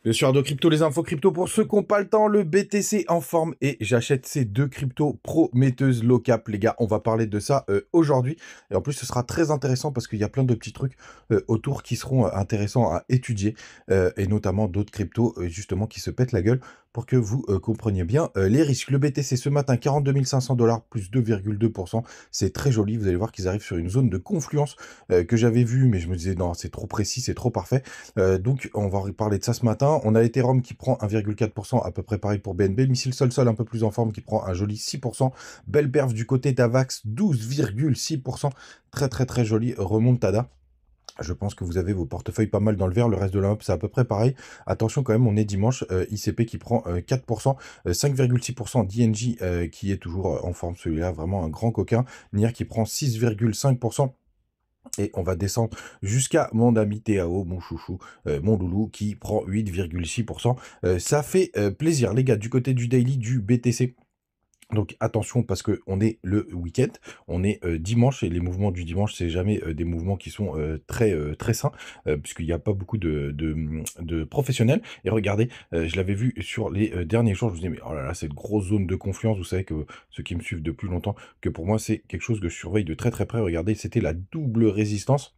Bien sûr, de crypto, les infos crypto pour ceux qui n'ont pas le temps, le BTC en forme et j'achète ces deux cryptos prometteuses low cap, les gars. On va parler de ça aujourd'hui et en plus ce sera très intéressant parce qu'il y a plein de petits trucs autour qui seront intéressants à étudier et notamment d'autres cryptos justement qui se pètent la gueule pour que vous compreniez bien les risques. Le BTC ce matin, 42 500 $ plus 2,2%. C'est très joli. Vous allez voir qu'ils arrivent sur une zone de confluence que j'avais vue, mais je me disais non, c'est trop précis, c'est trop parfait. Donc, on va parler de ça ce matin. On a Ethereum qui prend 1,4%, à peu près pareil pour BNB. Missile Sol un peu plus en forme qui prend un joli 6%. Belle perf du côté d'Avax, 12,6%. Très, très, très joli remontada. Je pense que vous avez vos portefeuilles pas mal dans le vert. Le reste de la map, c'est à peu près pareil. Attention quand même, on est dimanche. ICP qui prend 4%, 5,6% d'INJ qui est toujours en forme. Celui-là, vraiment un grand coquin. NIR qui prend 6,5%. Et on va descendre jusqu'à mon ami Théao, mon chouchou, mon loulou, qui prend 8,6%. Ça fait plaisir, les gars, du côté du daily du BTC. Donc attention parce que on est le week-end, on est dimanche et les mouvements du dimanche c'est jamais des mouvements qui sont très sains puisqu'il n'y a pas beaucoup de professionnels. Et regardez, je l'avais vu sur les derniers jours, je vous disais mais oh là là cette grosse zone de confiance, vous savez que ceux qui me suivent depuis longtemps, que pour moi c'est quelque chose que je surveille de très très près. Regardez, c'était la double résistance.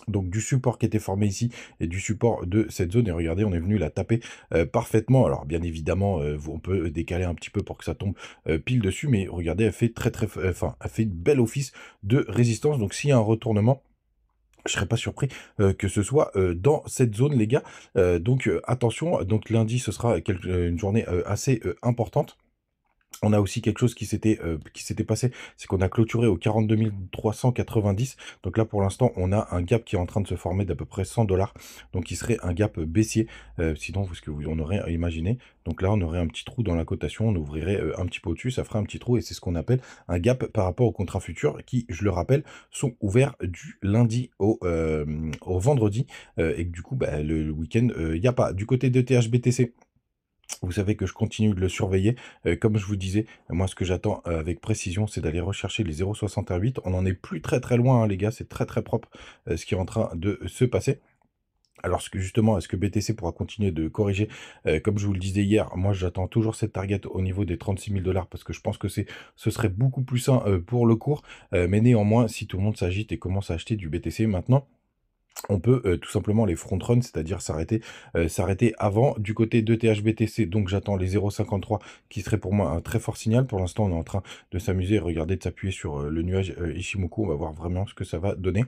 Donc du support qui était formé ici et du support de cette zone et regardez on est venu la taper parfaitement. Alors bien évidemment on peut décaler un petit peu pour que ça tombe pile dessus, mais regardez elle fait elle fait une belle office de résistance. Donc s'il y a un retournement, je serais pas surpris que ce soit dans cette zone, les gars. Donc attention, donc lundi ce sera une journée assez importante. On a aussi quelque chose qui s'était passé, c'est qu'on a clôturé au 42 390. Donc là, pour l'instant, on a un gap qui est en train de se former d'à peu près 100 $. Donc, qui serait un gap baissier. Sinon, ce que vous en aurez imaginé. Donc là, on aurait un petit trou dans la cotation. On ouvrirait un petit peu au-dessus. Ça ferait un petit trou. Et c'est ce qu'on appelle un gap par rapport aux contrats futurs qui, je le rappelle, sont ouverts du lundi au vendredi. Et que du coup, bah, le week-end, il n'y a pas. Du côté de THBTC, vous savez que je continue de le surveiller. Comme je vous disais, moi, ce que j'attends avec précision, c'est d'aller rechercher les 0,68. On n'en est plus très très loin, hein, les gars. C'est très très propre ce qui est en train de se passer. Alors, justement, est-ce que BTC pourra continuer de corriger comme je vous le disais hier, moi, j'attends toujours cette target au niveau des 36 000 $ parce que je pense que ce serait beaucoup plus sain pour le cours. Mais néanmoins, si tout le monde s'agite et commence à acheter du BTC maintenant, on peut tout simplement les front run, c'est-à-dire s'arrêter avant du côté de THBTC. Donc j'attends les 0,53 qui serait pour moi un très fort signal. Pour l'instant, on est en train de s'amuser et regarder, de s'appuyer sur le nuage Ishimoku. On va voir vraiment ce que ça va donner.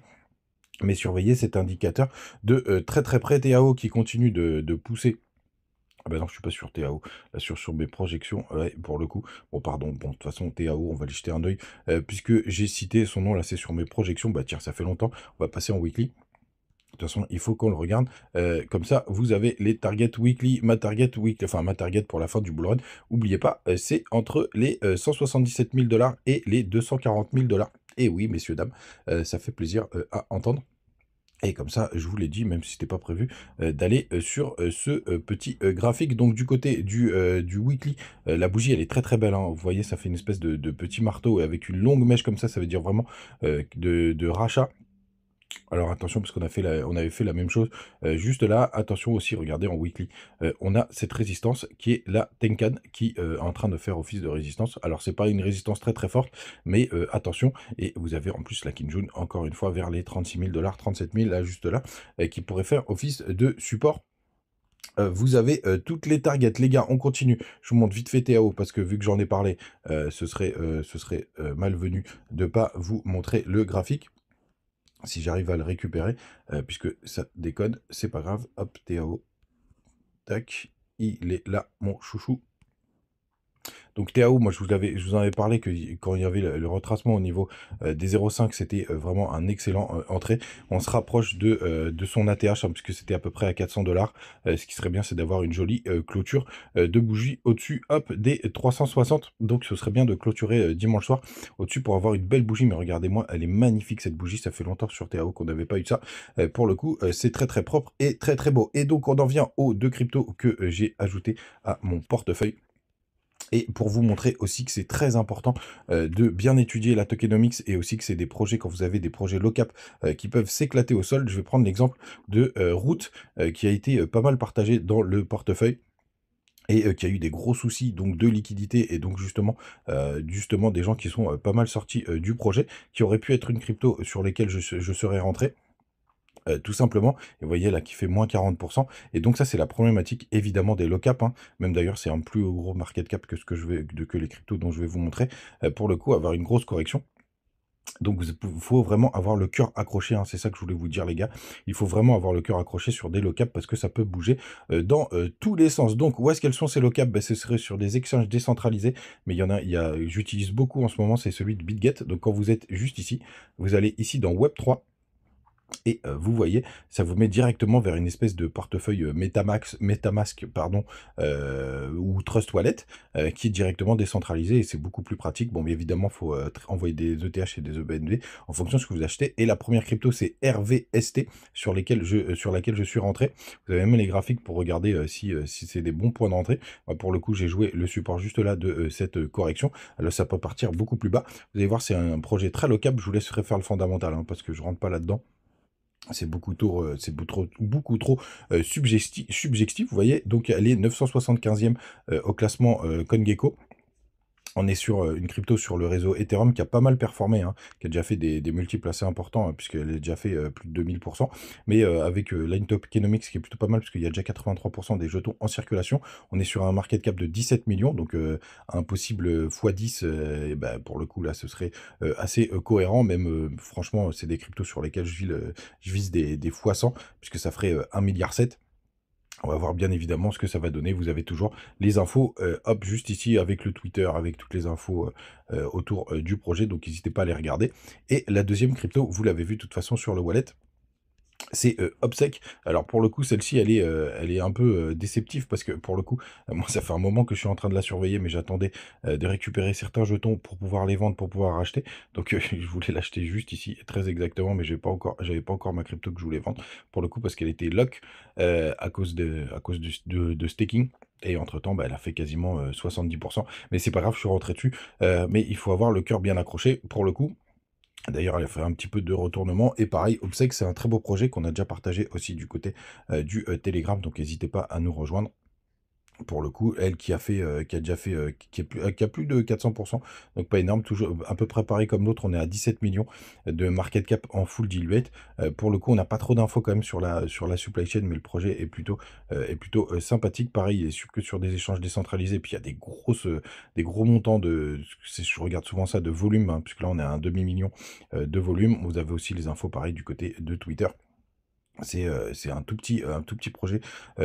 Mais surveillez cet indicateur de très très près. TAO qui continue de pousser. Ah ben non, je suis pas sur TAO, là sur mes projections, ouais, pour le coup. Bon, pardon, bon, de toute façon, TAO, on va aller jeter un œil, puisque j'ai cité son nom, là, c'est sur mes projections. Bah tiens, ça fait longtemps, on va passer en weekly. De toute façon, il faut qu'on le regarde. Comme ça, vous avez les targets weekly, ma target weekly, enfin ma target pour la fin du bull run. N'oubliez pas, c'est entre les 177 000 $ et les 240 000 $. Et oui, messieurs, dames, ça fait plaisir à entendre. Et comme ça, je vous l'ai dit, même si c'était pas prévu, d'aller sur ce petit graphique. Donc du côté du weekly, la bougie, elle est très très belle, hein. Vous voyez, ça fait une espèce de petit marteau avec une longue mèche comme ça veut dire vraiment de rachat. Alors attention parce on avait fait la même chose juste là. Attention aussi, regardez en weekly, on a cette résistance qui est la Tenkan qui est en train de faire office de résistance. Alors c'est pas une résistance très très forte, mais attention. Et vous avez en plus la Kinjun encore une fois vers les 36 000 $, 37 000 là juste là, qui pourrait faire office de support. Vous avez toutes les targets, les gars, on continue. Je vous montre vite fait TAO parce que vu que j'en ai parlé, ce serait malvenu de pas vous montrer le graphique. Si j'arrive à le récupérer, puisque ça déconne, c'est pas grave. Hop, TAO. Tac, il est là, mon chouchou. Donc TAO, moi je vous en avais parlé que quand il y avait le retracement au niveau des 0,5, c'était vraiment un excellent entrée. On se rapproche de son ATH, hein, puisque c'était à peu près à 400 $. Ce qui serait bien, c'est d'avoir une jolie clôture de bougie au-dessus, hop, des 360. Donc ce serait bien de clôturer dimanche soir au-dessus pour avoir une belle bougie. Mais regardez-moi, elle est magnifique cette bougie. Ça fait longtemps sur TAO qu'on n'avait pas eu ça. Pour le coup, c'est très très propre et très très beau. Et donc on en vient aux deux cryptos que j'ai ajoutés à mon portefeuille. Et pour vous montrer aussi que c'est très important de bien étudier la tokenomics et aussi que c'est des projets, quand vous avez des projets low-cap qui peuvent s'éclater au sol, je vais prendre l'exemple de Root qui a été pas mal partagé dans le portefeuille et qui a eu des gros soucis donc de liquidité et donc justement des gens qui sont pas mal sortis du projet, qui aurait pu être une crypto sur lesquelles je serais rentré. Tout simplement, et vous voyez là qui fait moins 40%. Et donc ça, c'est la problématique évidemment des low cap, hein. Même d'ailleurs, c'est un plus gros market cap que ce que que les cryptos dont je vais vous montrer. Pour le coup, avoir une grosse correction. Donc il faut vraiment avoir le cœur accroché, hein. C'est ça que je voulais vous dire, les gars. Il faut vraiment avoir le cœur accroché sur des low cap parce que ça peut bouger dans tous les sens. Donc où est-ce qu'elles sont ces low cap? Ben, ce serait sur des exchanges décentralisés, mais j'utilise beaucoup en ce moment, c'est celui de BitGet. Donc quand vous êtes juste ici, vous allez ici dans Web3. Et vous voyez, ça vous met directement vers une espèce de portefeuille MetaMask pardon, ou Trust Wallet, qui est directement décentralisé et c'est beaucoup plus pratique. Bon, mais évidemment, il faut envoyer des ETH et des EBNV en fonction de ce que vous achetez. Et la première crypto, c'est RVST, sur laquelle je suis rentré. Vous avez même les graphiques pour regarder si c'est des bons points d'entrée. Moi, pour le coup, j'ai joué le support juste là de cette correction. Alors, ça peut partir beaucoup plus bas. Vous allez voir, c'est un projet très low-cap. Je vous laisserai faire le fondamental, hein, parce que je rentre pas là-dedans. C'est beaucoup trop subjectif, vous voyez. Donc, elle est 975e au classement CoinGecko. On est sur une crypto sur le réseau Ethereum qui a pas mal performé, hein, qui a déjà fait des multiples assez importants, hein, puisqu'elle a déjà fait plus de 2000%. Mais avec Line Tokenomics qui est plutôt pas mal, parce qu'il y a déjà 83% des jetons en circulation. On est sur un market cap de 17 millions, donc un possible x10, et ben, pour le coup, là, ce serait assez cohérent. Même, franchement, c'est des cryptos sur lesquels je vise des x100, puisque ça ferait 1,7 milliard. On va voir bien évidemment ce que ça va donner. Vous avez toujours les infos, hop, juste ici avec le Twitter, avec toutes les infos autour du projet. Donc n'hésitez pas à les regarder. Et la deuxième crypto, vous l'avez vu de toute façon sur le wallet. C'est Obsec. Alors pour le coup, celle-ci, elle est un peu déceptive parce que pour le coup, moi, ça fait un moment que je suis en train de la surveiller, mais j'attendais de récupérer certains jetons pour pouvoir les vendre, pour pouvoir racheter. Donc je voulais l'acheter juste ici, très exactement, mais j'avais pas encore ma crypto que je voulais vendre pour le coup parce qu'elle était lock à cause de staking. Et entre-temps, bah, elle a fait quasiment 70%. Mais c'est pas grave, je suis rentré dessus. Mais il faut avoir le cœur bien accroché pour le coup. D'ailleurs, elle a fait un petit peu de retournement. Et pareil, Obsec, c'est un très beau projet qu'on a déjà partagé aussi du côté du Telegram. Donc, n'hésitez pas à nous rejoindre. Pour le coup, elle qui a fait, qui a déjà fait, qui a plus de 400%, donc pas énorme, toujours à peu près pareil comme l'autre, on est à 17 millions de market cap en full diluate. Pour le coup, on n'a pas trop d'infos quand même sur la supply chain, mais le projet est plutôt sympathique. Pareil, et que sur des échanges décentralisés, puis il y a des gros montants je regarde souvent ça, de volume, hein, puisque là on est à un demi-million de volume. Vous avez aussi les infos pareil du côté de Twitter. C'est un tout petit projet,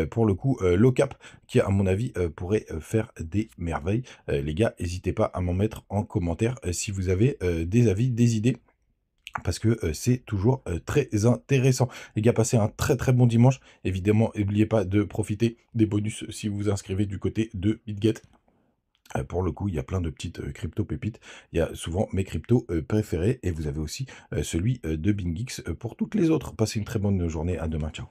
pour le coup, low cap, qui à mon avis, pourrait faire des merveilles. Les gars, n'hésitez pas à m'en mettre en commentaire, si vous avez des avis, des idées, parce que c'est toujours très intéressant. Les gars, passez un très très bon dimanche. Évidemment, n'oubliez pas de profiter des bonus si vous vous inscrivez du côté de BitGet. Pour le coup, il y a plein de petites crypto pépites. Il y a souvent mes cryptos préférés et vous avez aussi celui de BingX pour toutes les autres. Passez une très bonne journée. À demain. Ciao.